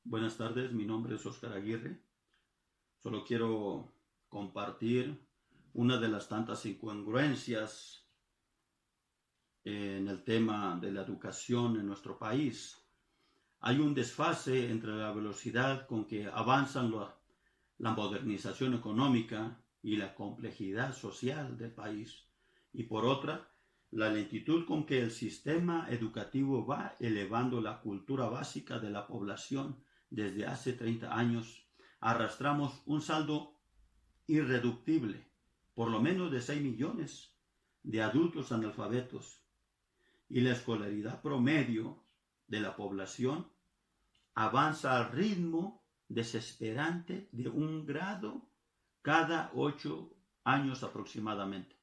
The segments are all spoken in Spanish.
Buenas tardes, mi nombre es Oscar Aguirre. Solo quiero compartir una de las tantas incongruencias en el tema de la educación en nuestro país. Hay un desfase entre la velocidad con que avanzan la modernización económica y la complejidad social del país, y por otra, la lentitud con que el sistema educativo va elevando la cultura básica de la población. Desde hace 30 años arrastramos un saldo irreductible, por lo menos de 6 millones de adultos analfabetos, y la escolaridad promedio de la población avanza al ritmo desesperante de 1 grado cada 8 años aproximadamente.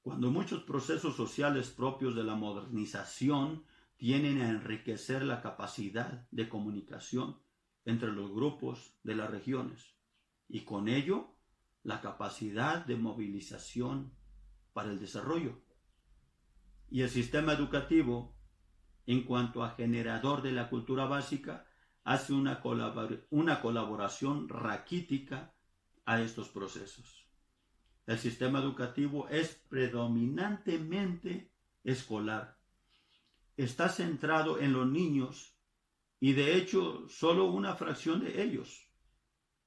Cuando muchos procesos sociales propios de la modernización tienen a enriquecer la capacidad de comunicación entre los grupos de las regiones y con ello la capacidad de movilización para el desarrollo. Y el sistema educativo, en cuanto a generador de la cultura básica, hace una colaboración raquítica a estos procesos. El sistema educativo es predominantemente escolar. Está centrado en los niños y de hecho solo una fracción de ellos.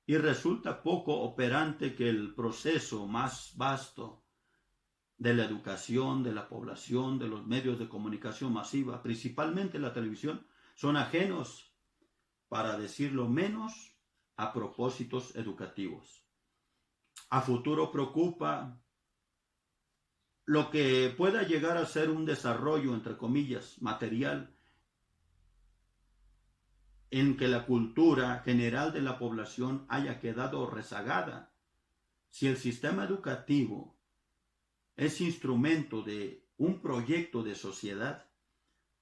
Y resulta poco operante que el proceso más vasto de la educación, de la población, de los medios de comunicación masiva, principalmente la televisión, son ajenos, para decirlo menos, a propósitos educativos. A futuro preocupa lo que pueda llegar a ser un desarrollo, entre comillas, material, en que la cultura general de la población haya quedado rezagada. Si el sistema educativo es instrumento de un proyecto de sociedad,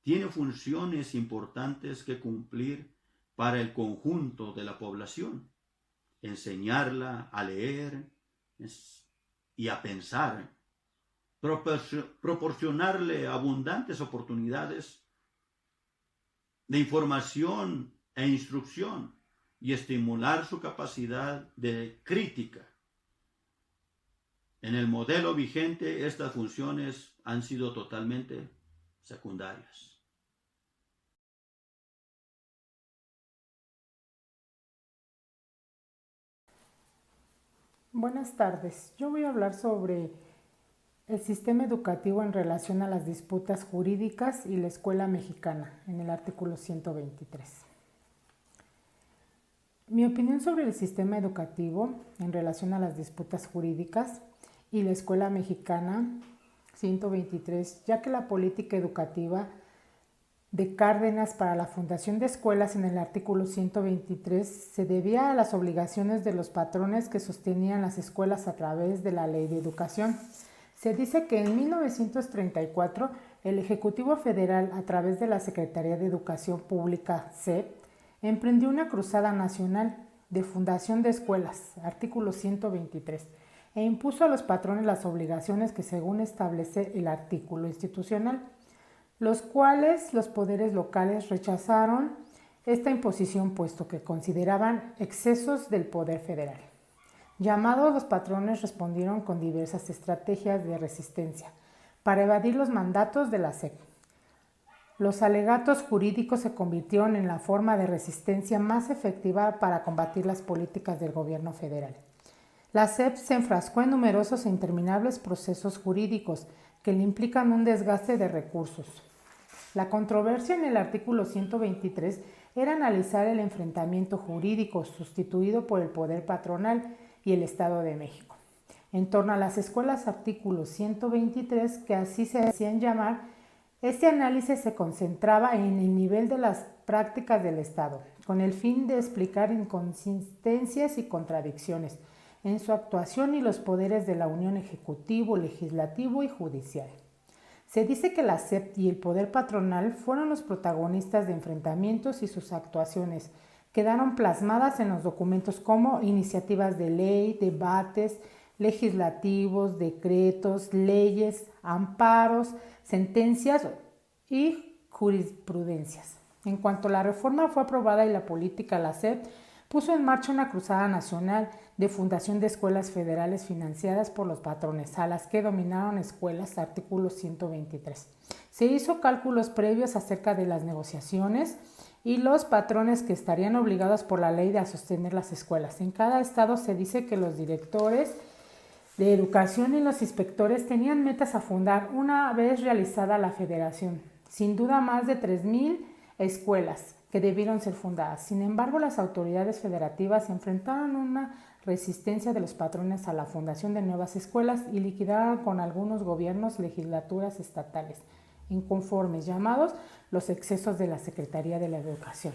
tiene funciones importantes que cumplir para el conjunto de la población. Enseñarla a leer y a pensar, proporcionarle abundantes oportunidades de información e instrucción y estimular su capacidad de crítica. En el modelo vigente, estas funciones han sido totalmente secundarias. Buenas tardes. Yo voy a hablar sobre el sistema educativo en relación a las disputas jurídicas y la escuela mexicana, en el artículo 123. Mi opinión sobre el sistema educativo en relación a las disputas jurídicas y la escuela mexicana 123, ya que la política educativa de Cárdenas para la fundación de escuelas en el artículo 123 se debía a las obligaciones de los patrones que sostenían las escuelas a través de la Ley de Educación. Se dice que en 1934 el Ejecutivo Federal, a través de la Secretaría de Educación Pública, SEP, emprendió una cruzada nacional de fundación de escuelas, artículo 123, e impuso a los patrones las obligaciones que según establece el artículo institucional, los cuales los poderes locales rechazaron esta imposición puesto que consideraban excesos del poder federal. Llamados, los patrones respondieron con diversas estrategias de resistencia para evadir los mandatos de la SEP. Los alegatos jurídicos se convirtieron en la forma de resistencia más efectiva para combatir las políticas del gobierno federal. La SEP se enfrascó en numerosos e interminables procesos jurídicos que le implican un desgaste de recursos. La controversia en el artículo 123 era analizar el enfrentamiento jurídico sustituido por el poder patronal y el Estado de México. En torno a las escuelas artículo 123, que así se hacían llamar, este análisis se concentraba en el nivel de las prácticas del Estado, con el fin de explicar inconsistencias y contradicciones en su actuación y los poderes de la Unión Ejecutivo, Legislativo y Judicial. Se dice que la SEP y el poder patronal fueron los protagonistas de enfrentamientos y sus actuaciones quedaron plasmadas en los documentos como iniciativas de ley, debates legislativos, decretos, leyes, amparos, sentencias y jurisprudencias. En cuanto la reforma fue aprobada y la política, la SEP puso en marcha una cruzada nacional de fundación de escuelas federales financiadas por los patrones, a las que dominaron escuelas, artículo 123. Se hizo cálculos previos acerca de las negociaciones y los patrones que estarían obligados por la ley a sostener las escuelas. En cada estado se dice que los directores de educación y los inspectores tenían metas a fundar una vez realizada la federación. Sin duda más de 3,000 escuelas que debieron ser fundadas. Sin embargo, las autoridades federativas enfrentaron una resistencia de los patrones a la fundación de nuevas escuelas y liquidaron con algunos gobiernos legislaturas estatales inconformes, llamados los excesos de la Secretaría de la Educación.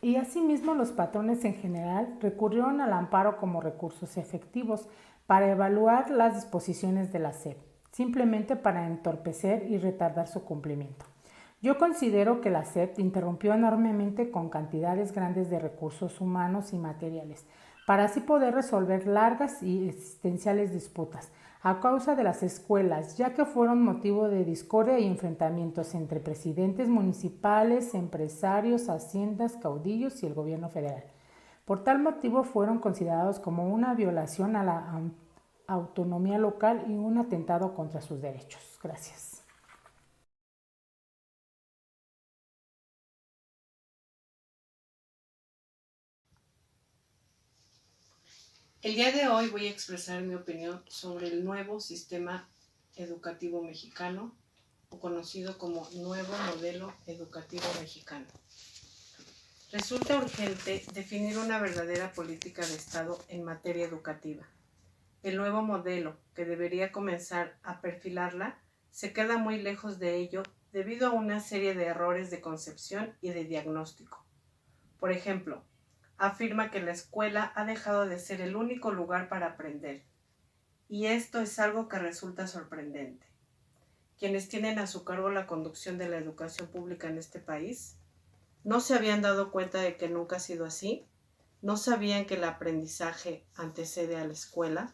Y asimismo, los patrones en general recurrieron al amparo como recursos efectivos para evaluar las disposiciones de la SEP, simplemente para entorpecer y retardar su cumplimiento. Yo considero que la SEP interrumpió enormemente con cantidades grandes de recursos humanos y materiales, para así poder resolver largas y existenciales disputas a causa de las escuelas, ya que fueron motivo de discordia y enfrentamientos entre presidentes municipales, empresarios, haciendas, caudillos y el gobierno federal. Por tal motivo fueron considerados como una violación a la autonomía local y un atentado contra sus derechos. Gracias. El día de hoy voy a expresar mi opinión sobre el nuevo sistema educativo mexicano, o conocido como Nuevo Modelo Educativo Mexicano. Resulta urgente definir una verdadera política de Estado en materia educativa. El nuevo modelo, que debería comenzar a perfilarla, se queda muy lejos de ello debido a una serie de errores de concepción y de diagnóstico. Por ejemplo, afirma que la escuela ha dejado de ser el único lugar para aprender, y esto es algo que resulta sorprendente. Quienes tienen a su cargo la conducción de la educación pública en este país, ¿no se habían dado cuenta de que nunca ha sido así? ¿No sabían que el aprendizaje antecede a la escuela?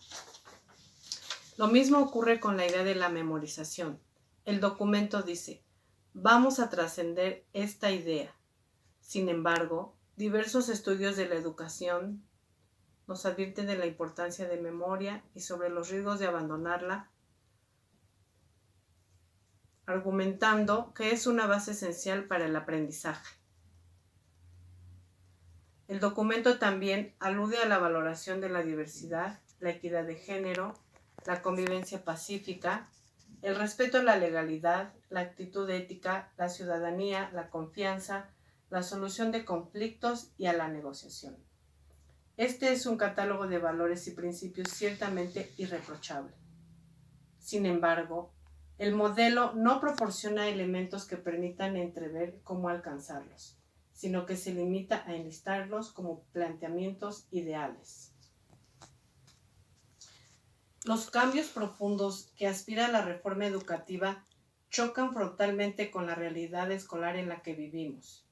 Lo mismo ocurre con la idea de la memorización. El documento dice, vamos a trascender esta idea. Sin embargo, diversos estudios de la educación nos advierten de la importancia de memoria y sobre los riesgos de abandonarla, argumentando que es una base esencial para el aprendizaje. El documento también alude a la valoración de la diversidad, la equidad de género, la convivencia pacífica, el respeto a la legalidad, la actitud ética, la ciudadanía, la confianza, la solución de conflictos y a la negociación. Este es un catálogo de valores y principios ciertamente irreprochable. Sin embargo, el modelo no proporciona elementos que permitan entrever cómo alcanzarlos, sino que se limita a enlistarlos como planteamientos ideales. Los cambios profundos que aspira la reforma educativa chocan frontalmente con la realidad escolar en la que vivimos.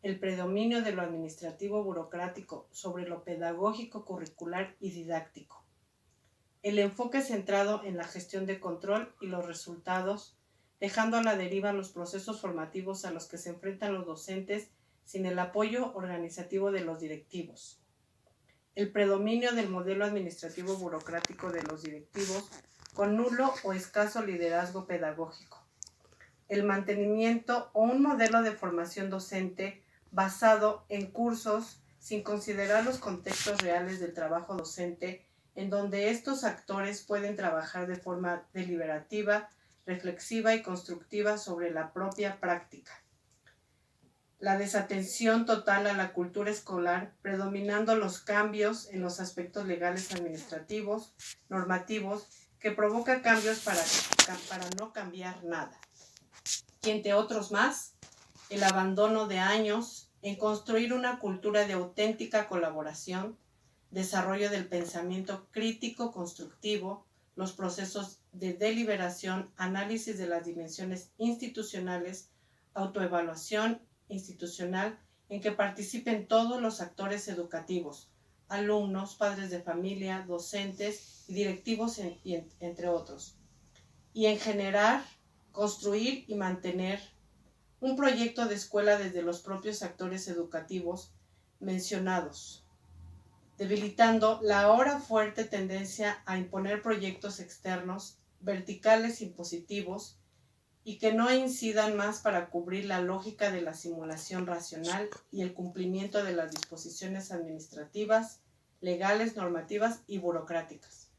El predominio de lo administrativo burocrático sobre lo pedagógico, curricular y didáctico. El enfoque centrado en la gestión de control y los resultados, dejando a la deriva los procesos formativos a los que se enfrentan los docentes sin el apoyo organizativo de los directivos. El predominio del modelo administrativo burocrático de los directivos con nulo o escaso liderazgo pedagógico. El mantenimiento o un modelo de formación docente basado en cursos sin considerar los contextos reales del trabajo docente, en donde estos actores pueden trabajar de forma deliberativa, reflexiva y constructiva sobre la propia práctica. La desatención total a la cultura escolar, predominando los cambios en los aspectos legales, administrativos, normativos, que provoca cambios para no cambiar nada. Y entre otros más, el abandono de años en construir una cultura de auténtica colaboración, desarrollo del pensamiento crítico constructivo, los procesos de deliberación, análisis de las dimensiones institucionales, autoevaluación institucional en que participen todos los actores educativos, alumnos, padres de familia, docentes y directivos, entre otros. Y en general, construir y mantener un proyecto de escuela desde los propios actores educativos mencionados, debilitando la ahora fuerte tendencia a imponer proyectos externos, verticales impositivos, y que no incidan más para cubrir la lógica de la simulación racional y el cumplimiento de las disposiciones administrativas, legales, normativas y burocráticas.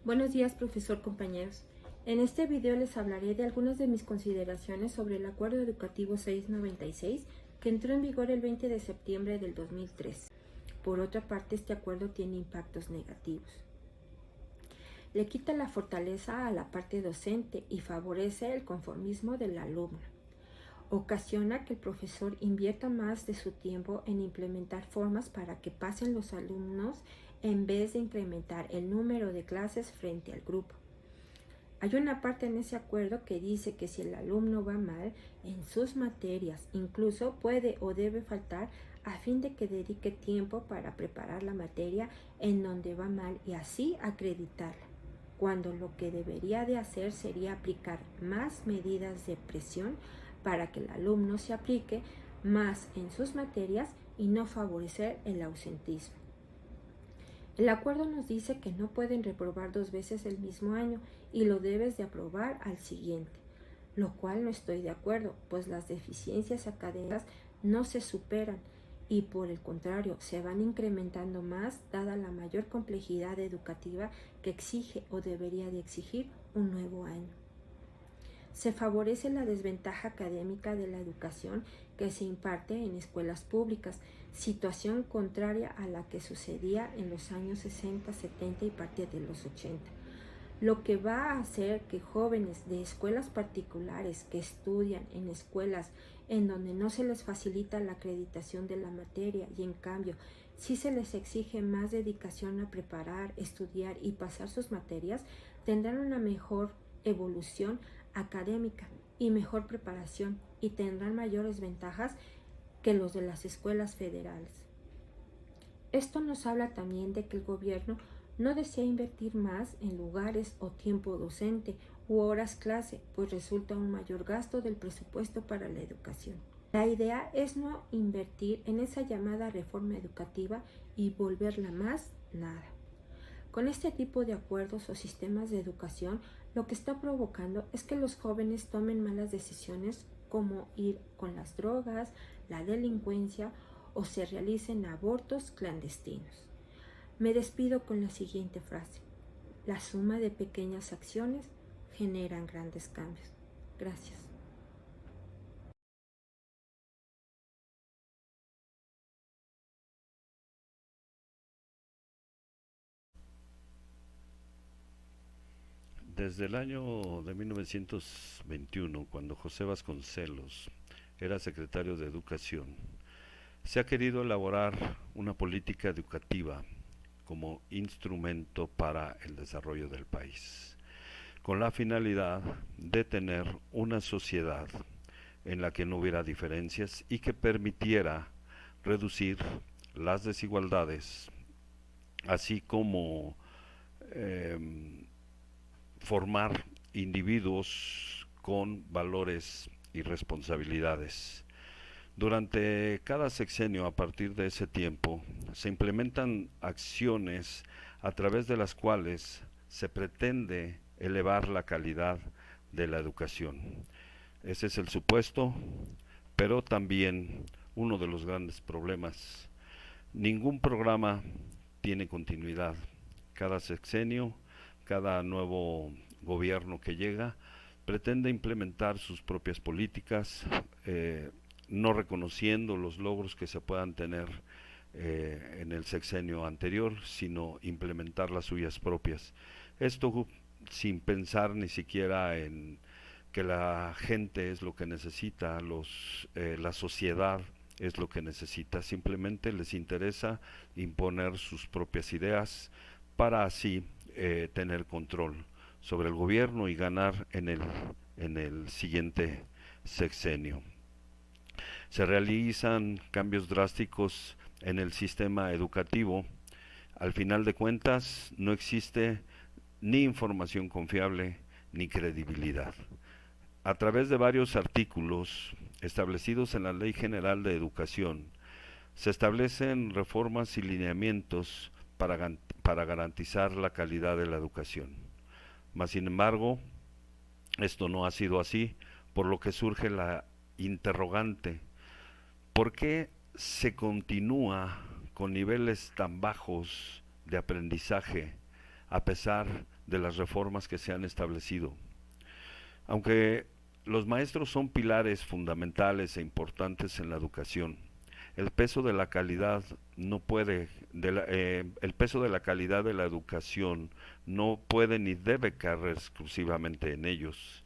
Buenos días, profesor, compañeros. En este video les hablaré de algunas de mis consideraciones sobre el Acuerdo Educativo 696 que entró en vigor el 20 de septiembre del 2003. Por otra parte, este acuerdo tiene impactos negativos. Le quita la fortaleza a la parte docente y favorece el conformismo del alumno. Ocasiona que el profesor invierta más de su tiempo en implementar formas para que pasen los alumnos en vez de incrementar el número de clases frente al grupo. Hay una parte en ese acuerdo que dice que si el alumno va mal en sus materias, incluso puede o debe faltar a fin de que dedique tiempo para preparar la materia en donde va mal y así acreditarla, cuando lo que debería de hacer sería aplicar más medidas de presión para que el alumno se aplique más en sus materias y no favorecer el ausentismo. El acuerdo nos dice que no pueden reprobar 2 veces el mismo año y lo debes de aprobar al siguiente, lo cual no estoy de acuerdo, pues las deficiencias académicas no se superan y por el contrario se van incrementando más dada la mayor complejidad educativa que exige o debería de exigir un nuevo año. Se favorece la desventaja académica de la educación que se imparte en escuelas públicas, situación contraria a la que sucedía en los años 60, 70 y parte de los 80, lo que va a hacer que jóvenes de escuelas particulares que estudian en escuelas en donde no se les facilita la acreditación de la materia y en cambio sí se les exige más dedicación a preparar, estudiar y pasar sus materias, tendrán una mejor evolución académica y mejor preparación y tendrán mayores ventajas que los de las escuelas federales. Esto nos habla también de que el gobierno no desea invertir más en lugares o tiempo docente u horas clase, pues resulta un mayor gasto del presupuesto para la educación. La idea es no invertir en esa llamada reforma educativa y volverla más nada. Con este tipo de acuerdos o sistemas de educación, lo que está provocando es que los jóvenes tomen malas decisiones como ir con las drogas, la delincuencia o se realicen abortos clandestinos. Me despido con la siguiente frase: la suma de pequeñas acciones generan grandes cambios. Gracias. Desde el año de 1921, cuando José Vasconcelos era secretario de Educación, se ha querido elaborar una política educativa como instrumento para el desarrollo del país, con la finalidad de tener una sociedad en la que no hubiera diferencias y que permitiera reducir las desigualdades, así como formar individuos con valores y responsabilidades. Durante cada sexenio, a partir de ese tiempo, se implementan acciones a través de las cuales se pretende elevar la calidad de la educación. Ese es el supuesto, pero también uno de los grandes problemas. Ningún programa tiene continuidad. Cada sexenio, cada nuevo gobierno que llega, pretende implementar sus propias políticas, no reconociendo los logros que se puedan tener en el sexenio anterior, sino implementar las suyas propias. Esto sin pensar ni siquiera en que la gente es lo que necesita, la sociedad es lo que necesita, simplemente les interesa imponer sus propias ideas para así tener control sobre el gobierno y ganar en el siguiente sexenio. Se realizan cambios drásticos en el sistema educativo. Al final de cuentas, no existe ni información confiable, ni credibilidad. A través de varios artículos establecidos en la Ley General de Educación, se establecen reformas y lineamientos para garantizar la calidad de la educación. Mas, sin embargo, esto no ha sido así, por lo que surge la interrogante: ¿por qué se continúa con niveles tan bajos de aprendizaje a pesar de las reformas que se han establecido? Aunque los maestros son pilares fundamentales e importantes en la educación, el peso de la calidad el peso de la calidad de la educación no puede ni debe caer exclusivamente en ellos.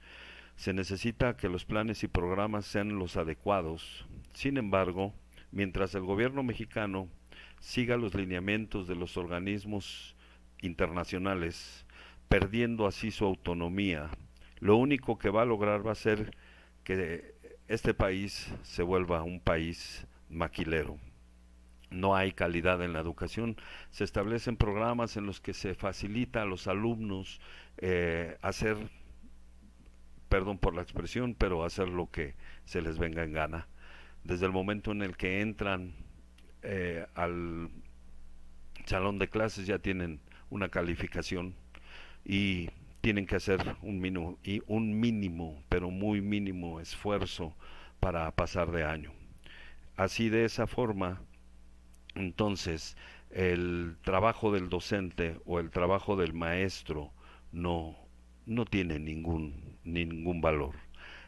Se necesita que los planes y programas sean los adecuados. Sin embargo, mientras el gobierno mexicano siga los lineamientos de los organismos internacionales, perdiendo así su autonomía, lo único que va a lograr va a ser que este país se vuelva un país maquilero. No hay calidad en la educación. Se establecen programas en los que se facilita a los alumnos hacer, perdón por la expresión, pero hacer lo que se les venga en gana. Desde el momento en el que entran al salón de clases ya tienen una calificación y tienen que hacer un mínimo, pero muy mínimo esfuerzo para pasar de año. Así, de esa forma, entonces, el trabajo del docente o el trabajo del maestro no tiene ningún valor.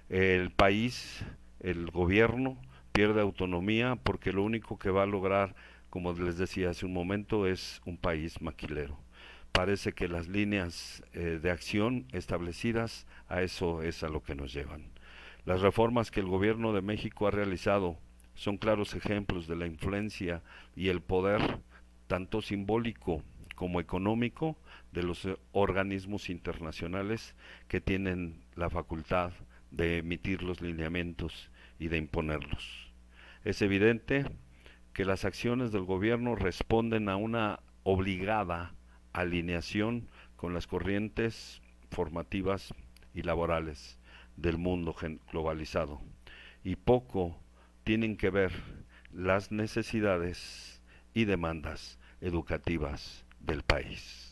El país, el gobierno, pierde autonomía porque lo único que va a lograr, como les decía hace un momento, es un país maquilero. Parece que las líneas de acción establecidas a eso es a lo que nos llevan. Las reformas que el gobierno de México ha realizado son claros ejemplos de la influencia y el poder, tanto simbólico como económico, de los organismos internacionales que tienen la facultad de emitir los lineamientos y de imponerlos. Es evidente que las acciones del gobierno responden a una obligada alineación con las corrientes formativas y laborales del mundo globalizado, y poco tienen que ver las necesidades y demandas educativas del país.